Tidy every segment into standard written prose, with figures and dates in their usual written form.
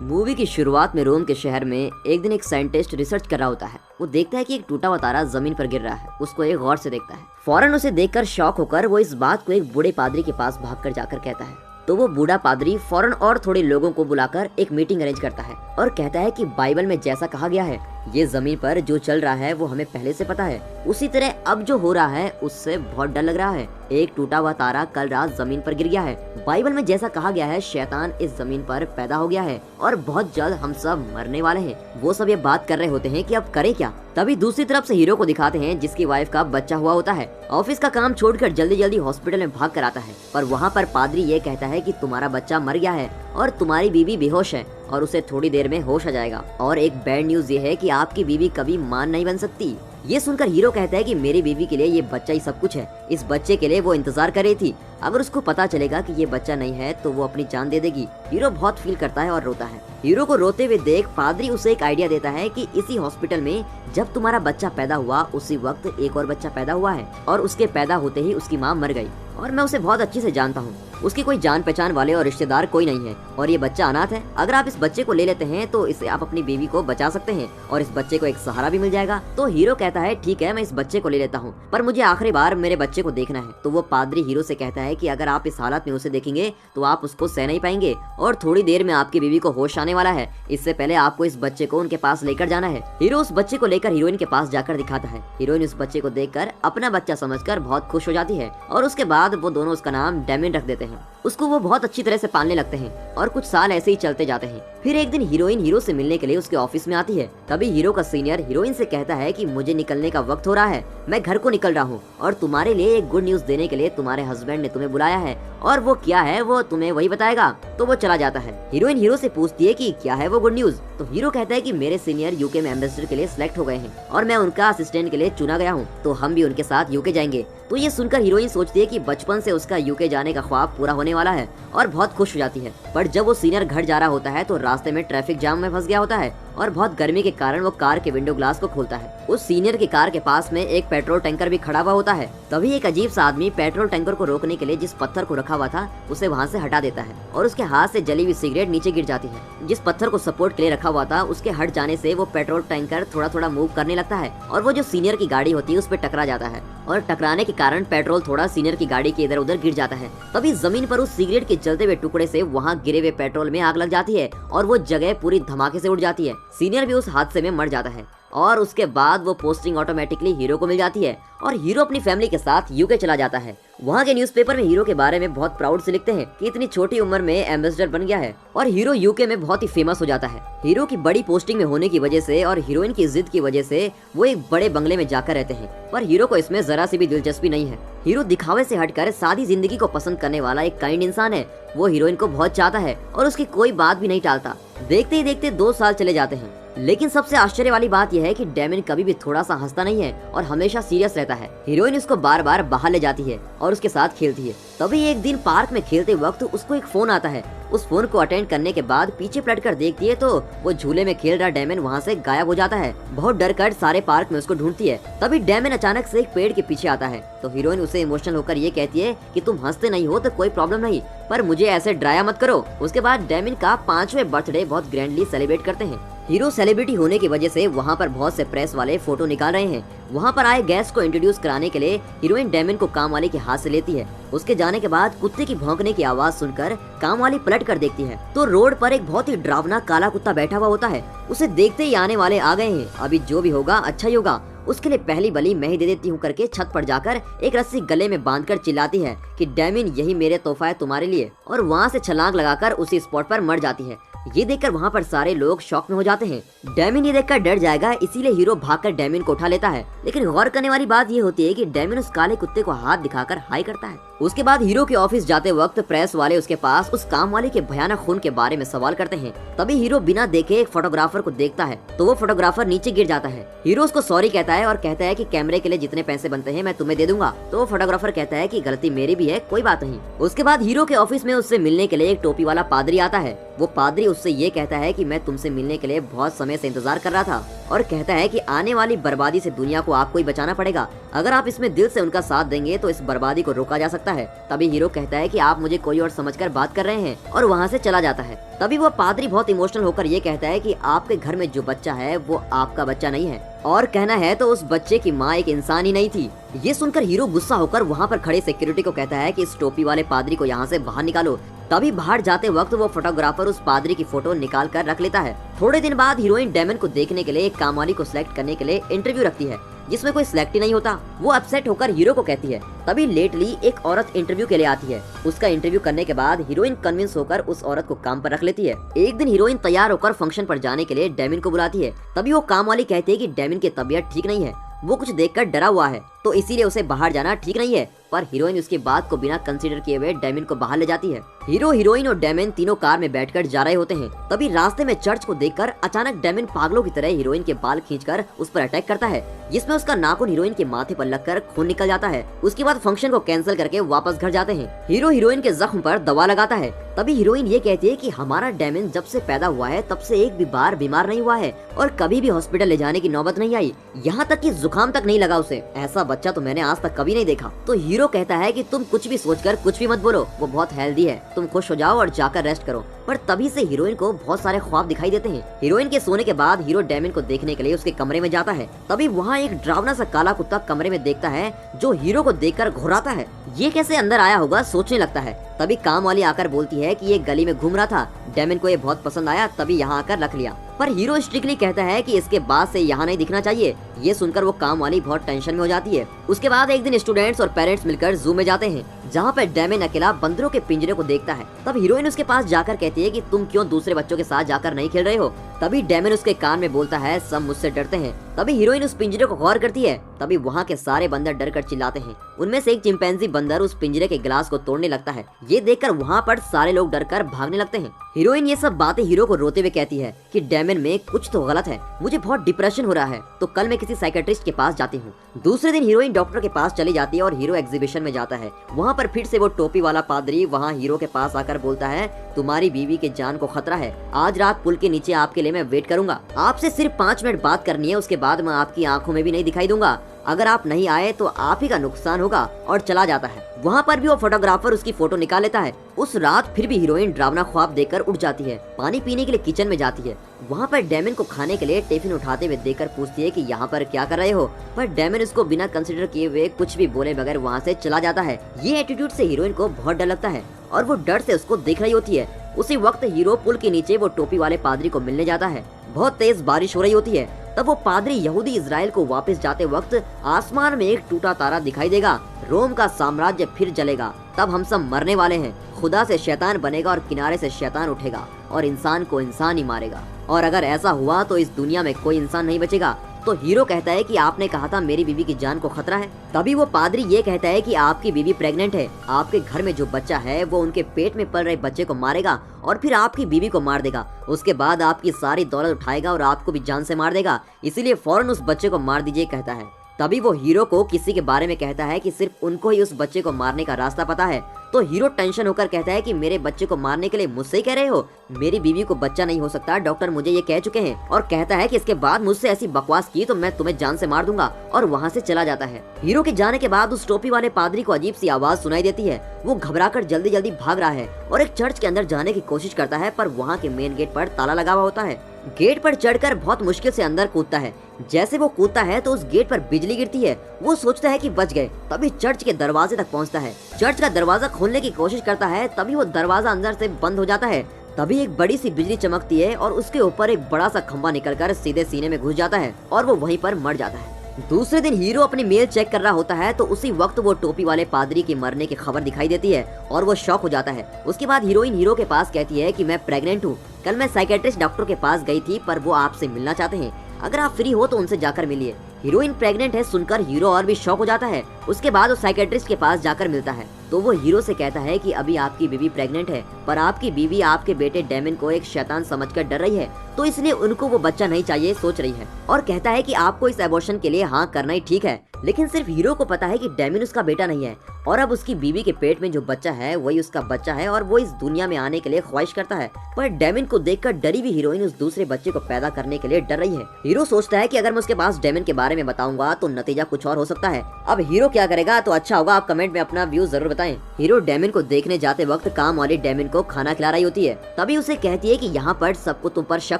Movie की शुरुआत में रोम के शहर में एक दिन एक साइंटिस्ट रिसर्च कर रहा होता है। वो देखता है कि एक टूटा हुआ तारा जमीन पर गिर रहा है। उसको एक गौर से देखता है। फौरन उसे देखकर शॉक होकर वो इस बात को एक बूढ़े पादरी के पास भागकर जाकर कहता है। तो वो बूढ़ा पादरी फौरन और थोड़े लोगों को बुलाकर एक मीटिंग अरेंज करता है और कहता है कि बाइबल में जैसा कहा गया है, ये जमीन पर जो चल रहा है वो हमें पहले से पता है। उसी तरह अब जो हो रहा है उससे बहुत डर लग रहा है। एक टूटा हुआ तारा कल रात जमीन पर गिर गया है। बाइबल में जैसा कहा गया है, शैतान इस जमीन पर पैदा हो गया है और बहुत जल्द हम सब मरने वाले हैं। वो सब ये बात कर रहे होते हैं कि अब करें क्या। तभी दूसरी तरफ से हीरो को दिखाते हैं जिसकी वाइफ का बच्चा हुआ होता है। ऑफिस का काम छोड़कर जल्दी जल्दी हॉस्पिटल में भाग कर आता है, पर वहाँ पर पादरी ये कहता है कि तुम्हारा बच्चा मर गया है और तुम्हारी बीवी बेहोश है और उसे थोड़ी देर में होश आ जाएगा। और एक बैड न्यूज ये है कि आपकी बीवी कभी मां नहीं बन सकती। ये सुनकर हीरो कहता है कि मेरी बीवी के लिए ये बच्चा ही सब कुछ है। इस बच्चे के लिए वो इंतजार कर रही थी। अगर उसको पता चलेगा कि ये बच्चा नहीं है तो वो अपनी जान दे देगी। हीरो बहुत फील करता है और रोता है। हीरो को रोते हुए देख पादरी उसे एक आइडिया देता है कि इसी हॉस्पिटल में जब तुम्हारा बच्चा पैदा हुआ उसी वक्त एक और बच्चा पैदा हुआ है और उसके पैदा होते ही उसकी माँ मर गई और मैं उसे बहुत अच्छे से जानता हूँ। उसकी कोई जान पहचान वाले और रिश्तेदार कोई नहीं है और ये बच्चा अनाथ है। अगर आप इस बच्चे को ले लेते हैं तो इससे आप अपनी बीवी को बचा सकते हैं और इस बच्चे को एक सहारा भी मिल जाएगा। तो हीरो कहता है ठीक है, मैं इस बच्चे को ले लेता हूँ, पर मुझे आखिरी बार मेरे बच्चे को देखना है। तो वो पादरी हीरो से कहता है कि अगर आप इस हालत में उसे देखेंगे तो आप उसको सह नहीं पाएंगे और थोड़ी देर में आपकी बीवी को होश आने वाला है। इससे पहले आपको इस बच्चे को उनके पास लेकर जाना है। हीरो उस बच्चे को लेकर हीरोइन के पास जाकर दिखाता है। हीरोइन उस बच्चे को देखकर अपना बच्चा समझकर बहुत खुश हो जाती है और उसके बाद वो दोनों उसका नाम डेमिन रख देते हैं। उसको वो बहुत अच्छी तरह से पालने लगते हैं और कुछ साल ऐसे ही चलते जाते हैं। फिर एक दिन हीरोइन हीरो से मिलने के लिए उसके ऑफिस में आती है। तभी हीरो का सीनियर हीरोइन से कहता है कि मुझे निकलने का वक्त हो रहा है, मैं घर को निकल रहा हूँ और तुम्हारे लिए एक गुड न्यूज देने के लिए तुम्हारे हस्बैंड ने तुम्हें बुलाया है और वो क्या है वो तुम्हें वही बताएगा। तो वो चला जाता है। हीरोइन हीरो से पूछती है कि क्या है वो गुड न्यूज। तो हीरो कहता है कि मेरे सीनियर यूके में एम्बेसडर के लिए सिलेक्ट हो गए हैं और मैं उनका असिस्टेंट के लिए चुना गया हूँ, तो हम भी उनके साथ यूके जाएंगे। तो ये सुनकर हीरोइन सोचती है कि बचपन से उसका यूके जाने का ख्वाब पूरा होने वाला है और बहुत खुश हो जाती है। पर जब वो सीनियर घर जा रहा होता है तो रास्ते में ट्रैफिक जाम में फंस गया होता है और बहुत गर्मी के कारण वो कार के विंडो ग्लास को खोलता है। उस सीनियर की कार के पास में एक पेट्रोल टैंकर भी खड़ा हुआ होता है। तभी एक अजीब सा आदमी पेट्रोल टैंकर को रोकने के लिए जिस पत्थर को रखा हुआ था उसे वहाँ से हटा देता है और उसके हाथ से जली हुई सिगरेट नीचे गिर जाती है। जिस पत्थर को सपोर्ट के लिए रखा हुआ था उसके हट जाने से वो पेट्रोल टैंकर थोड़ा थोड़ा मूव करने लगता है और वो जो सीनियर की गाड़ी होती है उस पर टकरा जाता है और टकराने के कारण पेट्रोल थोड़ा सीनियर की गाड़ी के इधर उधर गिर जाता है। तभी जमीन पर उस सिगरेट के जलते हुए टुकड़े से वहाँ गिरे हुए पेट्रोल में आग लग जाती है और वो जगह पूरी धमाके से उड़ जाती है। सीनियर भी उस हादसे में मर जाता है और उसके बाद वो पोस्टिंग ऑटोमेटिकली हीरो को मिल जाती है और हीरो अपनी फैमिली के साथ यूके चला जाता है। वहाँ के न्यूज़पेपर में हीरो के बारे में बहुत प्राउड से लिखते हैं कि इतनी छोटी उम्र में एम्बेसडर बन गया है और हीरो यूके में बहुत ही फेमस हो जाता है। हीरो की बड़ी पोस्टिंग में होने की वजह से और हीरोइन की जिद की वजह से वो एक बड़े बंगले में जाकर रहते हैं, पर हीरो को इसमें जरा सी भी दिलचस्पी नहीं है। हीरो दिखावे से हटकर सादी जिंदगी को पसंद करने वाला एक काइंड इंसान है। वो हीरोइन को बहुत चाहता है और उसकी कोई बात भी नहीं टालता। देखते ही देखते 2 साल चले जाते हैं, लेकिन सबसे आश्चर्य वाली बात यह है कि डेमिन कभी भी थोड़ा सा हंसता नहीं है और हमेशा सीरियस रहता है। हीरोइन उसको बार बार बाहर ले जाती है और उसके साथ खेलती है। तभी एक दिन पार्क में खेलते वक्त उसको एक फोन आता है। उस फोन को अटेंड करने के बाद पीछे पलट कर देखती है तो वो झूले में खेल रहा डेमिन वहाँ से गायब हो जाता है। बहुत डर कर सारे पार्क में उसको ढूंढती है। तभी डेमिन अचानक से एक पेड़ के पीछे आता है तो हीरोइन उसे इमोशनल होकर ये कहती है कि तुम हंसते नहीं हो तो कोई प्रॉब्लम नहीं, पर मुझे ऐसे डराया मत करो। उसके बाद डेमिन का 5वें बर्थडे बहुत ग्रैंडली सेलिब्रेट करते हैं। हीरो सेलिब्रिटी होने की वजह से वहाँ पर बहुत से प्रेस वाले फोटो निकाल रहे हैं। वहाँ पर आए गेस्ट को इंट्रोड्यूस कराने के लिए हीरोइन डेमिन को काम वाले के हाथ से लेती है। उसके जाने के बाद कुत्ते की भौंकने की आवाज सुनकर काम वाली पलट कर देखती है तो रोड पर एक बहुत ही डरावना काला कुत्ता बैठा हुआ होता है। उसे देखते ही आने वाले आ गए हैं, अभी जो भी होगा अच्छा ही होगा, उसके लिए पहली बली मैं ही दे देती हूँ करके छत पर जाकर एक रस्सी गले में बांधकर चिल्लाती है कि डेमिन यही मेरे तोहफा है तुम्हारे लिए, और वहाँ से छलांग लगाकर उसी स्पॉट पर मर जाती है। ये देखकर वहाँ पर सारे लोग शॉक में हो जाते हैं। डेमिन ये देखकर डर जाएगा, इसीलिए हीरो भागकर डेमिन को उठा लेता है। लेकिन गौर करने वाली बात ये होती है कि डेमिन उस काले कुत्ते को हाथ दिखाकर हाई करता है। उसके बाद हीरो के ऑफिस जाते वक्त प्रेस वाले उसके पास उस काम वाले के भयानक खून के बारे में सवाल करते हैं। तभी हीरो बिना देखे एक फोटोग्राफर को देखता है तो वो फोटोग्राफर नीचे गिर जाता है। हीरो उसको सॉरी कहता है और कहता है कि कैमरे के लिए जितने पैसे बनते हैं मैं तुम्हें दे दूंगा। तो वो फोटोग्राफर कहता है कि गलती मेरी भी है, कोई बात नहीं। उसके बाद हीरो के ऑफिस में उससे मिलने के लिए एक टोपी वाला पादरी आता है। वो पादरी उससे ये कहता है कि मैं तुमसे मिलने के लिए बहुत समय से इंतजार कर रहा था और कहता है कि आने वाली बर्बादी से दुनिया को आपको ही बचाना पड़ेगा। अगर आप इसमें दिल से उनका साथ देंगे तो इस बर्बादी को रोका जा सकता है। तभी हीरो कहता है कि आप मुझे कोई और समझकर बात कर रहे हैं और वहाँ से चला जाता है। तभी वो पादरी बहुत इमोशनल होकर ये कहता है कि आपके घर में जो बच्चा है वो आपका बच्चा नहीं है, और कहना है तो उस बच्चे की माँ एक इंसान ही नहीं थी। ये सुनकर हीरो गुस्सा होकर वहाँ पर खड़े सिक्योरिटी को कहता है कि इस टोपी वाले पादरी को यहाँ से बाहर निकालो। तभी बाहर जाते वक्त वो फोटोग्राफर उस पादरी की फोटो निकाल कर रख लेता है। थोड़े दिन बाद हीरोइन डेमन को देखने के लिए एक कामवाली को सिलेक्ट करने के लिए इंटरव्यू रखती है, जिसमें कोई सिलेक्ट ही नहीं होता। वो अपसेट होकर हीरो को कहती है। तभी लेटली एक औरत इंटरव्यू के लिए आती है। उसका इंटरव्यू करने के बाद हीरोइन कन्विंस होकर उस औरत को काम पर रख लेती है। एक दिन हीरोइन तैयार होकर फंक्शन पर जाने के लिए डेमिन को बुलाती है। तभी वो काम वाली कहती है कि डेमिन की तबीयत ठीक नहीं है, वो कुछ देखकर डरा हुआ है, तो इसीलिए उसे बाहर जाना ठीक नहीं है। पर हीरोइन उसकी बात को बिना कंसीडर किए हुए डेमिन को बाहर ले जाती है। हीरो, हीरोइन और डेमिन तीनों कार में बैठकर जा रहे होते हैं। तभी रास्ते में चर्च को देखकर अचानक डेमिन पागलों की तरह हीरोइन के बाल खींचकर उस पर अटैक करता है, जिसमें उसका नाखून हीरोइन के माथे पर लगकर खून निकल जाता है। उसके बाद फंक्शन को कैंसिल करके वापस घर जाते हैं। हीरो हीरोइन के जख्म पर दवा लगाता है। तभी हीरोइन ये कहती है कि हमारा डेमिन जब से पैदा हुआ है तब से एक भी बार बीमार नहीं हुआ है और कभी भी हॉस्पिटल ले जाने की नौबत नहीं आई, यहाँ तक कि जुकाम तक नहीं लगा उसे। ऐसा बच्चा तो मैंने आज तक कभी नहीं देखा। तो हीरो कहता है कि तुम कुछ भी सोचकर कुछ भी मत बोलो, वो बहुत हेल्दी है, तुम खुश हो जाओ और जाकर रेस्ट करो। पर तभी से हीरोइन को बहुत सारे ख्वाब दिखाई देते हैं। हीरोइन के सोने के बाद हीरो डेमिन को देखने के लिए उसके कमरे में जाता है। तभी वहाँ एक डरावना सा काला कुत्ता कमरे में देखता है, जो हीरो को देखकर घुराता है। ये कैसे अंदर आया होगा सोचने लगता है। तभी काम वाली आकर बोलती है कि ये गली में घूम रहा था, डेमिन को ये बहुत पसंद आया, तभी यहाँ आकर रख लिया। पर हीरो स्ट्रिक्टली कहता है कि इसके बाद से यहाँ नहीं दिखना चाहिए। ये सुनकर वो काम वाली बहुत टेंशन में हो जाती है। उसके बाद एक दिन स्टूडेंट्स और पेरेंट्स मिलकर जू में जाते हैं, जहाँ पर डेमिन अकेला बंदरों के पिंजरे को देखता है। तब हीरोइन उसके पास जाकर कहती है कि तुम क्यों दूसरे बच्चों के साथ जाकर नहीं खेल रहे हो। तभी डेमिन उसके कान में बोलता है, सब मुझसे डरते हैं। तभी हीरोइन उस पिंजरे को गौर करती है। तभी वहाँ के सारे बंदर डर कर चिल्लाते हैं। उनमें से एक चिंपैंजी बंदर उस पिंजरे के गिलास को तोड़ने लगता है। ये देखकर वहाँ पर सारे लोग डर कर भागने लगते हैं। हीरोइन ये सब बातें हीरो को रोते हुए कहती है कि डेमिन में कुछ तो गलत है, मुझे बहुत डिप्रेशन हो रहा है, तो कल मैं किसी साइकेट्रिस्ट के पास जाती हूँ। दूसरे दिन हीरोइन डॉक्टर के पास चली जाती है और हीरो एग्जीबिशन में जाता है। वहाँ पर फिर से वो टोपी वाला पादरी वहाँ हीरो के पास आकर बोलता है, तुम्हारी बीवी के जान को खतरा है, आज रात पुल के नीचे आपके लिए मैं वेट करूंगा। आपसे सिर्फ 5 मिनट बात करनी है, उसके बाद मैं आपकी आंखों में भी नहीं दिखाई दूंगा। अगर आप नहीं आए तो आप ही का नुकसान होगा, और चला जाता है। वहाँ पर भी वो फोटोग्राफर उसकी फोटो निकाल लेता है। उस रात फिर भी हीरोइन डरावना ख्वाब देखकर उठ जाती है। पानी पीने के लिए किचन में जाती है। वहाँ पर डेमिन को खाने के लिए टिफिन उठाते हुए देखकर पूछती है कि यहाँ पर क्या कर रहे हो। पर डेमिन उसको बिना कंसिडर किए हुए कुछ भी बोले बगैर वहाँ से चला जाता है। ये एटीट्यूड से हीरोइन को बहुत डर लगता है और वो डर से उसको देख रही होती है। उसी वक्त हीरो पुल के नीचे वो टोपी वाले पादरी को मिलने जाता है। बहुत तेज बारिश हो रही होती है। तब वो पादरी यहूदी इजराइल को वापस जाते वक्त आसमान में एक टूटा तारा दिखाई देगा। रोम का साम्राज्य फिर जलेगा, तब हम सब मरने वाले हैं। खुदा से शैतान बनेगा और किनारे से शैतान उठेगा और इंसान को इंसान ही मारेगा, और अगर ऐसा हुआ तो इस दुनिया में कोई इंसान नहीं बचेगा। तो हीरो कहता है कि आपने कहा था मेरी बीवी की जान को खतरा है। तभी वो पादरी ये कहता है कि आपकी बीवी प्रेग्नेंट है, आपके घर में जो बच्चा है वो उनके पेट में पल रहे बच्चे को मारेगा और फिर आपकी बीवी को मार देगा। उसके बाद आपकी सारी दौलत उठाएगा और आपको भी जान से मार देगा, इसीलिए फौरन उस बच्चे को मार दीजिए कहता है। तभी वो हीरो को किसी के बारे में कहता है कि सिर्फ उनको ही उस बच्चे को मारने का रास्ता पता है। तो हीरो टेंशन होकर कहता है कि मेरे बच्चे को मारने के लिए मुझसे ही कह रहे हो, मेरी बीवी को बच्चा नहीं हो सकता, डॉक्टर मुझे ये कह चुके हैं। और कहता है कि इसके बाद मुझसे ऐसी बकवास की तो मैं तुम्हें जान से मार दूंगा, और वहाँ से चला जाता है। हीरो के जाने के बाद उस टोपी वाले पादरी को अजीब सी आवाज सुनाई देती है। वो घबराकर जल्दी जल्दी भाग रहा है और एक चर्च के अंदर जाने की कोशिश करता है, पर वहाँ के मेन गेट पर ताला लगा हुआ होता है। गेट पर चढ़कर बहुत मुश्किल से अंदर कूदता है। जैसे वो कूदता है तो उस गेट पर बिजली गिरती है। वो सोचता है कि बच गए। तभी चर्च के दरवाजे तक पहुंचता है। चर्च का दरवाजा खोलने की कोशिश करता है, तभी वो दरवाजा अंदर से बंद हो जाता है। तभी एक बड़ी सी बिजली चमकती है और उसके ऊपर एक बड़ा सा खंभा निकलकर सीधे सीने में घुस जाता है और वो वहीं पर मर जाता है। दूसरे दिन हीरो अपनी मेल चेक कर रहा होता है तो उसी वक्त वो टोपी वाले पादरी की मरने की खबर दिखाई देती है और वो शॉक हो जाता है। उसके बाद हीरोइन हीरो के पास कहती है कि मैं प्रेग्नेंट हूँ, कल मैं साइकेट्रिस्ट डॉक्टर के पास गई थी, पर वो आपसे मिलना चाहते हैं, अगर आप फ्री हो तो उनसे जाकर मिलिए। हीरोइन प्रेग्नेंट है सुनकर हीरो और भी शॉक हो जाता है। उसके बाद वो साइकेट्रिस्ट के पास जाकर मिलता है तो वो हीरो से कहता है कि अभी आपकी बीवी प्रेग्नेंट है, पर आपकी बीवी आपके बेटे डेमिन को एक शैतान समझकर डर रही है, तो इसलिए उनको वो बच्चा नहीं चाहिए सोच रही है, और कहता है कि आपको इस एबॉर्शन के लिए हाँ करना ही ठीक है। लेकिन सिर्फ हीरो को पता है कि डेमिन उसका बेटा नहीं है और अब उसकी बीवी के पेट में जो बच्चा है वही उसका बच्चा है और वो इस दुनिया में आने के लिए ख्वाहिश करता है। पर डेमिन को देखकर डरी हुई हीरोइन उस दूसरे बच्चे को पैदा करने के लिए डर रही है। हीरो सोचता है कि अगर मैं उसके पास डेमिन के बारे में बताऊंगा तो नतीजा कुछ और हो सकता है। अब हीरो क्या करेगा तो अच्छा होगा आप कमेंट में अपना व्यू जरूर बताएं। हीरो डेमिन को देखने जाते वक्त काम वाली डेमिन को खाना खिला रही होती है। तभी उसे कहती है कि यहाँ पर सबको तुम पर शक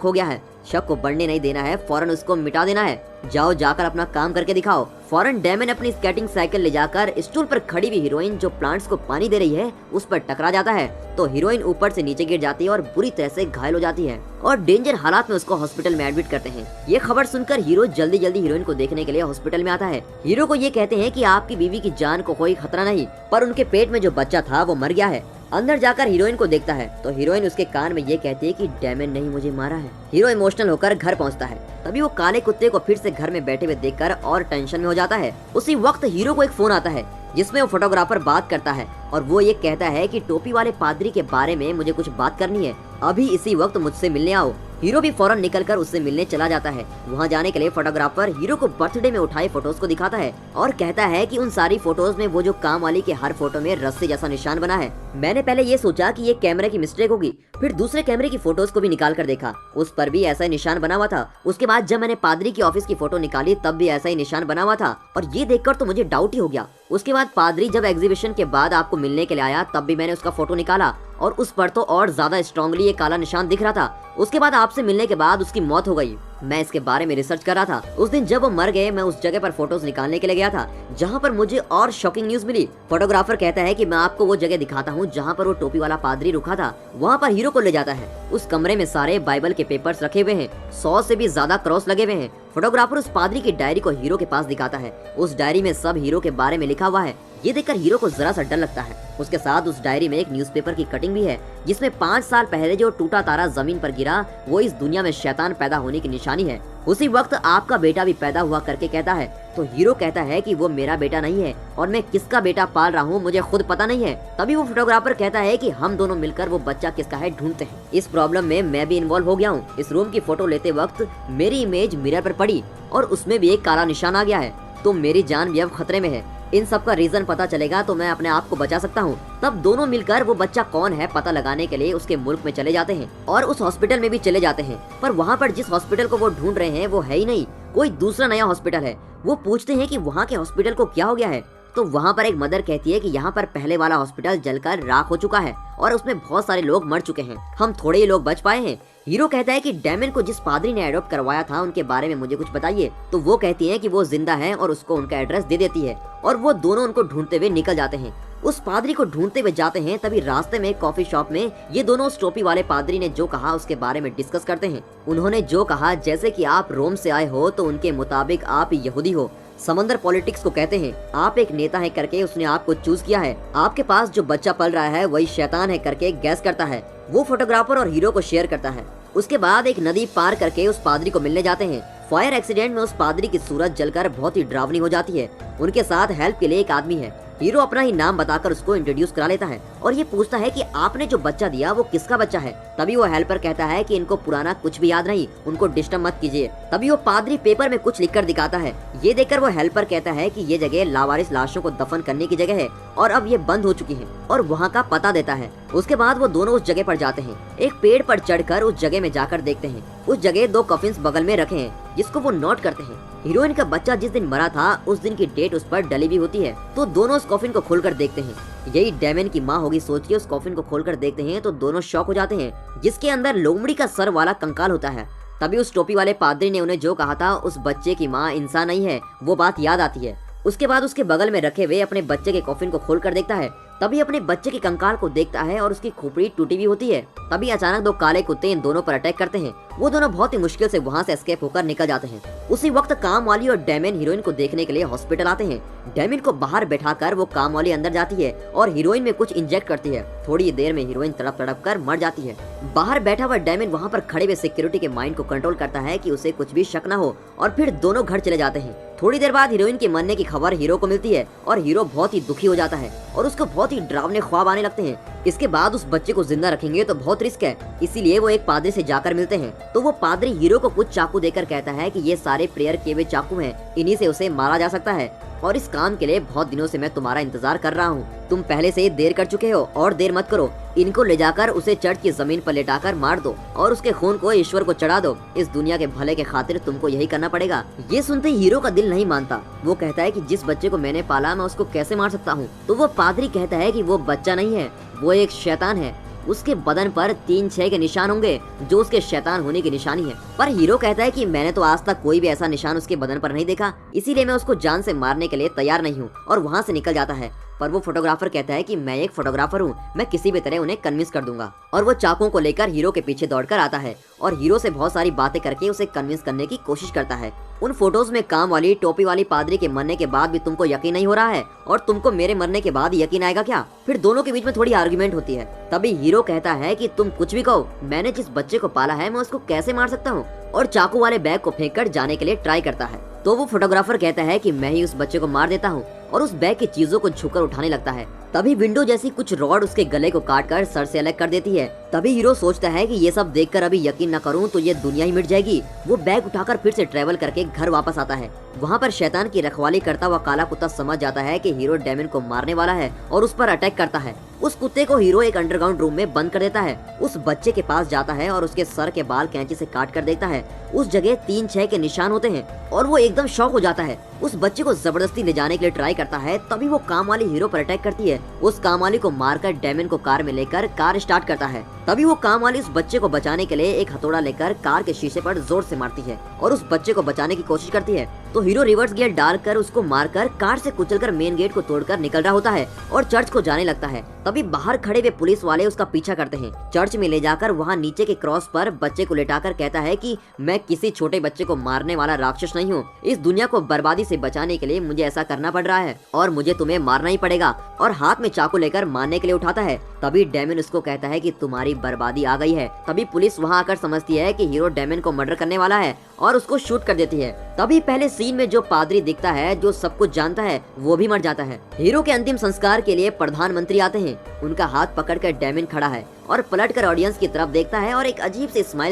हो गया है, शक को बढ़ने नहीं देना है, फौरन उसको मिटा देना है, जाओ जाकर अपना काम करके दिखाओ। फौरन डेमिन अपनी स्केटिंग साइकिल ले जाकर स्टूल पर खड़ी हुई हीरोइन जो प्लांट्स को पानी दे रही है उस पर टकरा जाता है तो हीरोइन ऊपर से नीचे गिर जाती है और बुरी तरह से घायल हो जाती है और डेंजर हालात में उसको हॉस्पिटल में एडमिट करते हैं। ये खबर सुनकर हीरो जल्दी जल्दी हीरोइन को देखने के लिए हॉस्पिटल में आता है। हीरो को ये कहते हैं कि आपकी बीवी की जान को कोई खतरा नहीं, पर उनके पेट में जो बच्चा था वो मर गया है। अंदर जाकर हीरोइन को देखता है तो हीरोइन उसके कान में ये कहती है कि डेमिन नहीं मुझे मारा है। हीरो इमोशनल होकर घर पहुंचता है। तभी वो काले कुत्ते को फिर से घर में बैठे हुए देखकर और टेंशन में हो जाता है। उसी वक्त हीरो को एक फोन आता है जिसमें वो फोटोग्राफर बात करता है और वो ये कहता है कि टोपी वाले पादरी के बारे में मुझे कुछ बात करनी है, अभी इसी वक्त मुझसे मिलने आओ। हीरो भी फौरन निकलकर उससे मिलने चला जाता है। वहाँ जाने के लिए फोटोग्राफर हीरो को बर्थडे में उठाए फोटोज को दिखाता है और कहता है कि उन सारी फोटोज में वो जो काम वाली के हर फोटो में रस्सी जैसा निशान बना है। मैंने पहले ये सोचा कि ये कैमरे की मिस्टेक होगी, फिर दूसरे कैमरे की फोटोज को भी निकाल कर देखा, उस पर भी ऐसा ही निशान बना हुआ था। उसके बाद जब मैंने पादरी की ऑफिस की फोटो निकाली तब भी ऐसा ही निशान बना हुआ था और ये देखकर तो मुझे डाउट ही हो गया। उसके बाद पादरी जब एग्जीबिशन के बाद आपको मिलने के लिए आया तब भी मैंने उसका फोटो निकाला और उस पर तो और ज्यादा स्ट्रांगली ये काला निशान दिख रहा था। उसके बाद आपसे मिलने के बाद उसकी मौत हो गई। मैं इसके बारे में रिसर्च कर रहा था। उस दिन जब वो मर गए मैं उस जगह पर फोटोज निकालने के लिए गया था जहाँ पर मुझे और शॉकिंग न्यूज मिली। फोटोग्राफर कहता है कि मैं आपको वो जगह दिखाता हूँ जहाँ पर वो टोपी वाला पादरी रुका था। वहाँ पर हीरो को ले जाता है। उस कमरे में सारे बाइबल के पेपर्स रखे हुए हैं, 100 से भी ज्यादा क्रॉस लगे हुए हैं। फोटोग्राफर उस पादरी की डायरी को हीरो के पास दिखाता है। उस डायरी में सब हीरो के बारे में लिखा हुआ है। ये देखकर हीरो को जरा सा डर लगता है। उसके साथ उस डायरी में एक न्यूज़पेपर की कटिंग भी है जिसमें 5 साल पहले जो टूटा तारा जमीन पर गिरा वो इस दुनिया में शैतान पैदा होने की निशानी है। उसी वक्त आपका बेटा भी पैदा हुआ करके कहता है तो हीरो कहता है कि वो मेरा बेटा नहीं है और मैं किसका बेटा पाल रहा हूँ मुझे खुद पता नहीं है। तभी वो फोटोग्राफर कहता है कि हम दोनों मिलकर वो बच्चा किसका है ढूंढते हैं। इस प्रॉब्लम में मैं भी इन्वॉल्व हो गया हूँ। इस रूम की फोटो लेते वक्त मेरी इमेज मिरर पर पड़ी और उसमें भी एक काला निशान आ गया है, तो मेरी जान भी अब खतरे में है। इन सब का रीजन पता चलेगा तो मैं अपने आप को बचा सकता हूँ। तब दोनों मिलकर वो बच्चा कौन है पता लगाने के लिए उसके मुल्क में चले जाते हैं और उस हॉस्पिटल में भी चले जाते हैं। पर वहाँ पर जिस हॉस्पिटल को वो ढूंढ रहे हैं वो है ही नहीं, कोई दूसरा नया हॉस्पिटल है। वो पूछते हैं कि वहाँ के हॉस्पिटल को क्या हो गया है तो वहाँ पर एक मदर कहती है कि यहाँ पर पहले वाला हॉस्पिटल जलकर राख हो चुका है और उसमें बहुत सारे लोग मर चुके हैं, हम थोड़े ही लोग बच पाए हैं। हीरो कहता है कि डेमिन को जिस पादरी ने एडॉप्ट करवाया था उनके बारे में मुझे कुछ बताइए। तो वो कहती है कि वो जिंदा है और उसको उनका एड्रेस दे देती है और वो दोनों उनको ढूंढते हुए निकल जाते हैं। उस पादरी को ढूंढते हुए जाते हैं। तभी रास्ते में कॉफी शॉप में ये दोनों उस टोपी वाले पादरी ने जो कहा उसके बारे में डिस्कस करते हैं। उन्होंने जो कहा जैसे कि आप रोम से आए हो तो उनके मुताबिक आप यहूदी हो। समंदर पॉलिटिक्स को कहते हैं, आप एक नेता है करके उसने आपको चूज किया है, आपके पास जो बच्चा पल रहा है वही शैतान है करके गैस करता है। वो फोटोग्राफर और हीरो को शेयर करता है। उसके बाद एक नदी पार करके उस पादरी को मिलने जाते हैं। फायर एक्सीडेंट में उस पादरी की सूरत जलकर बहुत ही डरावनी हो जाती है। उनके साथ हेल्प के लिए एक आदमी है। हीरो अपना ही नाम बताकर उसको इंट्रोड्यूस करा लेता है और ये पूछता है कि आपने जो बच्चा दिया वो किसका बच्चा है। तभी वो हेल्पर कहता है कि इनको पुराना कुछ भी याद नहीं, उनको डिस्टर्ब मत कीजिए। तभी वो पादरी पेपर में कुछ लिखकर दिखाता है। ये देखकर वो हेल्पर कहता है कि ये जगह लावारिस लाशों को दफन करने की जगह है और अब ये बंद हो चुकी है और वहाँ का पता देता है। उसके बाद वो दोनों उस जगह पर जाते हैं। एक पेड़ पर चढ़कर उस जगह में जाकर देखते हैं। उस जगह 2 कॉफिन्स बगल में रखे हैं जिसको वो नोट करते हैं। हीरोइन का बच्चा जिस दिन मरा था उस दिन की डेट उस पर डली भी होती है। तो दोनों उस कॉफिन को खोलकर देखते हैं। यही डेमिन की माँ होगी सोच के उस कॉफिन को खोलकर देखते हैं तो दोनों शॉक हो जाते हैं जिसके अंदर लोमड़ी का सर वाला कंकाल होता है। तभी उस टोपी वाले पादरी ने उन्हें जो कहा था उस बच्चे की माँ इंसान नहीं है वो बात याद आती है। उसके बाद उसके बगल में रखे हुए अपने बच्चे के कॉफिन को खोलकर देखता है। तभी अपने बच्चे के कंकाल को देखता है और उसकी खोपड़ी टूटी हुई होती है। तभी अचानक 2 काले कुत्ते इन दोनों पर अटैक करते हैं। वो दोनों बहुत ही मुश्किल से वहाँ से एस्केप होकर निकल जाते हैं। उसी वक्त काम वाली और डेमिन हीरोइन को देखने के लिए हॉस्पिटल आते हैं। डेमिन को बाहर बैठाकर वो काम वाली अंदर जाती है और हीरोइन में कुछ इंजेक्ट करती है। थोड़ी देर में हीरोइन तड़प तड़प कर मर जाती है। बाहर बैठा हुआ डेमिन वहाँ पर खड़े हुए सिक्योरिटी के माइंड को कंट्रोल करता है कि उसे कुछ भी शक न हो और फिर दोनों घर चले जाते हैं। थोड़ी देर बाद हीरोइन के मरने की खबर हीरो को मिलती है और हीरो बहुत ही दुखी हो जाता है और उसको बहुत ही डरावने ख्वाब आने लगते हैं। इसके बाद उस बच्चे को जिंदा रखेंगे तो बहुत रिस्क है, इसीलिए वो एक पादरी से जाकर मिलते हैं। तो वो पादरी हीरो को कुछ चाकू देकर कहता है कि ये सारे प्रेयर किए हुए चाकू हैं, इन्हीं से उसे मारा जा सकता है और इस काम के लिए बहुत दिनों से मैं तुम्हारा इंतजार कर रहा हूँ। तुम पहले से ही देर कर चुके हो और देर मत करो। इनको ले जाकर उसे चर्च की जमीन पर लेटाकर मार दो और उसके खून को ईश्वर को चढ़ा दो। इस दुनिया के भले के खातिर तुमको यही करना पड़ेगा। ये सुनते ही हीरो का दिल नहीं मानता। वो कहता है कि जिस बच्चे को मैंने पाला मैं उसको कैसे मार सकता हूँ। तो वो पादरी कहता है कि वो बच्चा नहीं है, वो एक शैतान है। उसके बदन पर 3-6 के निशान होंगे जो उसके शैतान होने की निशानी है। पर हीरो कहता है कि मैंने तो आज तक कोई भी ऐसा निशान उसके बदन पर नहीं देखा, इसीलिए मैं उसको जान से मारने के लिए तैयार नहीं हूँ और वहाँ से निकल जाता है। पर वो फोटोग्राफर कहता है कि मैं एक फोटोग्राफर हूँ, मैं किसी भी तरह उन्हें कन्विंस कर दूंगा। और वो चाकुओं को लेकर हीरो के पीछे दौड़कर आता है और हीरो से बहुत सारी बातें करके उसे कन्विंस करने की कोशिश करता है। उन फोटोज में काम वाली टोपी वाली पादरी के मरने के बाद भी तुमको यकीन नहीं हो रहा है और तुमको मेरे मरने के बाद यकीन आएगा क्या? फिर दोनों के बीच में थोड़ी आर्गुमेंट होती है। तभी हीरो कहता है कि तुम कुछ भी कहो, मैंने जिस बच्चे को पाला है मैं उसको कैसे मार सकता हूँ, और चाकू वाले बैग को फेंक कर जाने के लिए ट्राई करता है। तो वो फोटोग्राफर कहता है कि मैं ही उस बच्चे को मार देता हूँ और उस बैग की चीजों को झुककर उठाने लगता है। तभी विंडो जैसी कुछ रॉड उसके गले को काटकर सर से अलग कर देती है। तभी हीरो सोचता है कि ये सब देखकर अभी यकीन न करूं तो ये दुनिया ही मिट जाएगी। वो बैग उठाकर फिर से ट्रेवल करके घर वापस आता है। वहाँ पर शैतान की रखवाली करता हुआ काला कुत्ता समझ जाता है कि हीरो डेमन को मारने वाला है और उस पर अटैक करता है। उस कुत्ते को हीरो एक अंडरग्राउंड रूम में बंद कर देता है। उस बच्चे के पास जाता है और उसके सर के बाल कैंची से काट कर देखता है। उस जगह 3-6 के निशान होते हैं और वो एकदम शॉक हो जाता है। उस बच्चे को जबरदस्ती ले जाने के लिए ट्राई करता है। तभी वो काम वाली हीरो पर अटैक करती है। उस काम वाली को मारकर डेमन को कार में लेकर कार स्टार्ट करता है। तभी वो काम वाली उस बच्चे को बचाने के लिए एक हथौड़ा लेकर कार के शीशे पर जोर से मारती है और उस बच्चे को बचाने की कोशिश करती है। तो हीरो रिवर्स गियर डालकर उसको मारकर कार से कुचलकर मेन गेट को तोड़कर निकल रहा होता है और चर्च को जाने लगता है। तभी बाहर खड़े हुए पुलिस वाले उसका पीछा करते हैं। चर्च में ले जाकर वहाँ नीचे के क्रॉस पर बच्चे को लेटाकर कहता है कि मैं किसी छोटे बच्चे को मारने वाला राक्षस नहीं हूँ। इस दुनिया को बर्बादी से बचाने के लिए मुझे ऐसा करना पड़ रहा है और मुझे तुम्हें मारना ही पड़ेगा, और हाथ में चाकू लेकर मारने के लिए उठाता है। तभी डेमन उसको कहता है कि तुम्हारी बर्बादी आ गई है। तभी पुलिस वहाँ आकर समझती है कि हीरो डेमन को मर्डर करने वाला है और उसको शूट कर देती है। तभी पहले सीन में जो पादरी दिखता है जो सब कुछ जानता है वो भी मर जाता है। हीरो के अंतिम संस्कार के लिए प्रधानमंत्री आते हैं। उनका हाथ पकड़कर डेमन खड़ा है और पलटकर ऑडियंस की तरफ देखता है और एक अजीब सी स्माइल